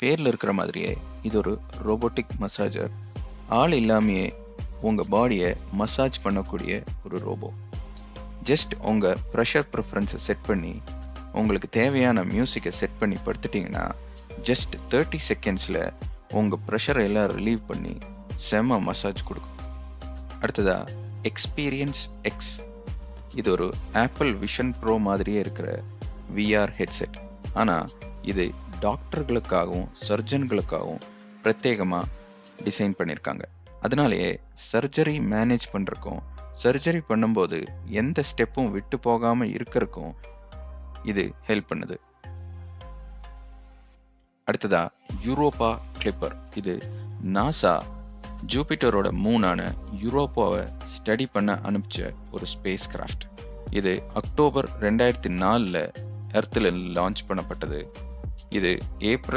பேர்ல இருக்கிற மாதிரியே இது ஒரு ரோபோட்டிக் மசாஜர். ஆள் இல்லாமையே உங்க பாடியை மசாஜ் பண்ணக்கூடிய ஒரு ரோபோ. ஜஸ்ட் உங்க ப்ரெஷர் ப்ரிஃபரன்ஸை செட் பண்ணி உங்களுக்கு தேவையான மியூசிக்கை செட் பண்ணி படுத்துட்டீங்கன்னா ஜஸ்ட் 30 செகண்ட்ஸில் உங்கள் ப்ரெஷரை எல்லாம் ரிலீவ் பண்ணி செம்ம மசாஜ் கொடுக்கும். அடுத்ததா எக்ஸ்பீரியன்ஸ் எக்ஸ். இது ஒரு ஆப்பிள் விஷன் ப்ரோ மாதிரியே இருக்கிற விஆர் ஹெட்செட். ஆனால் இது டாக்டர்களுக்காகவும் சர்ஜன்களுக்காகவும் பிரத்யேகமாக டிசைன் பண்ணியிருக்காங்க. அதனாலேயே சர்ஜரி மேனேஜ் பண்ணுறக்கும் சர்ஜரி பண்ணும்போது எந்த ஸ்டெப்பும் விட்டு போகாமல் இருக்கிறக்கும் இது ஹெல்ப் பண்ணுது. அடுத்ததா யூரோப்பா கிளிப்பர். இது நாசா ஜூபிட்டரோட மூனான யூரோப்பாவை ஸ்டடி பண்ண அனுப்பிச்ச ஒரு ஸ்பேஸ் கிராஃப்ட். இது அக்டோபர் 2004 எர்த்தில் லான்ச் பண்ணப்பட்டது. இது ஏப்ரல்